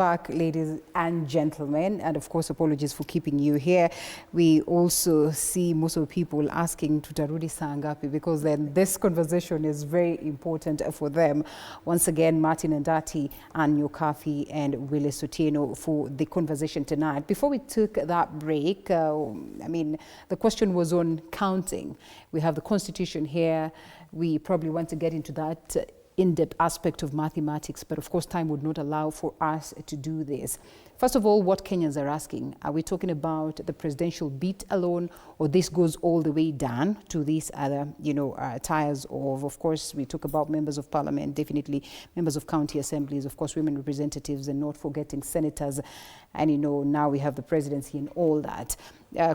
Back, ladies and gentlemen, and of course apologies for keeping you here. We also see most of the people asking tutarudi saa ngapi, because then this conversation is very important for them. Once again, Martin Ndati and Nyokafi and Willis Otieno for the conversation tonight. Before we took that break, the question was on counting. We have the Constitution here. We probably want to get into that in-depth aspect of mathematics, but of course time would not allow for us to do this. First of all, what Kenyans are asking, are we talking about the presidential beat alone, or this goes all the way down to these other, tiers of course, we talk about members of parliament, definitely members of county assemblies, of course, women representatives, and not forgetting senators, and now we have the presidency and all that.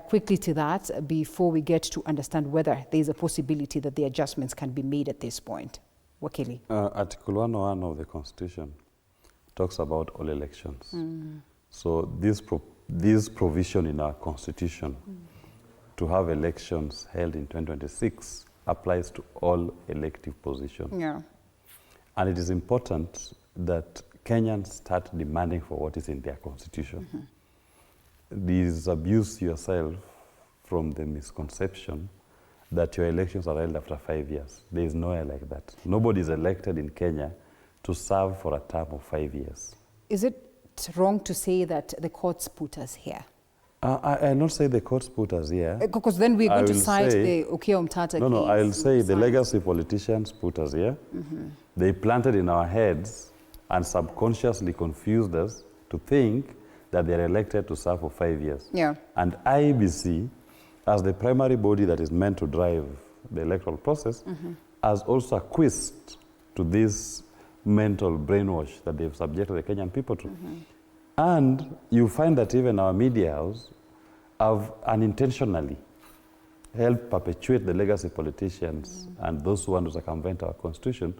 Quickly to that, before we get to understand whether there's a possibility that the adjustments can be made at this point. Wakili. Article 101 of the Constitution talks about all elections. So this provision in our Constitution to have elections held in 2026 applies to all elective positions. Yeah. And it is important that Kenyans start demanding for what is in their Constitution. Disabuse yourself from the misconception that your elections are held after 5 years. There is no way like that. Nobody is elected in Kenya to serve for a term of 5 years. Is it wrong to say that the courts put us here? I not say the courts put us here. Because then we're going to cite the Okiya Omtata case. No, I'll say the legacy politicians put us here. They planted in our heads and subconsciously confused us to think that they're elected to serve for 5 years. Yeah. And IEBC, as the primary body that is meant to drive the electoral process, has also acquiesced to this mental brainwash that they've subjected the Kenyan people to. And you find that even our media house have unintentionally helped perpetuate the legacy politicians and those who want to circumvent our Constitution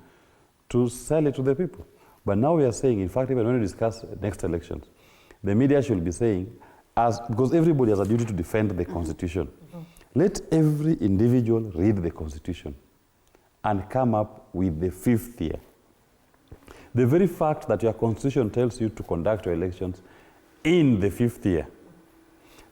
to sell it to the people. But now we are saying, in fact, even when we discuss next elections, the media should be saying, because everybody has a duty to defend the Constitution. Let every individual read the Constitution and come up with the 5th year. The very fact that your Constitution tells you to conduct your elections in the 5th year,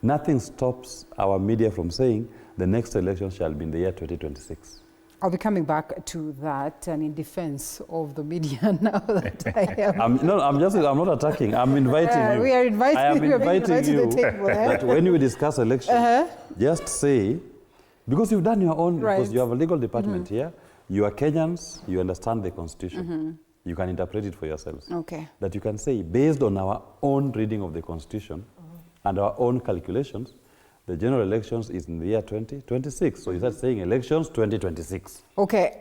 nothing stops our media from saying the next election shall be in the year 2026. I'll be coming back to that, and in defense of the media now that I am. I'm not attacking. I'm inviting you. We are inviting you. I am inviting you to the table, that when we discuss elections, just say, because you've done your own, because you have a legal department here, you are Kenyans, you understand the Constitution. You can interpret it for yourselves. Okay. That you can say, based on our own reading of the Constitution and our own calculations, the general elections is in the year 2026. So you start saying elections 2026. Okay.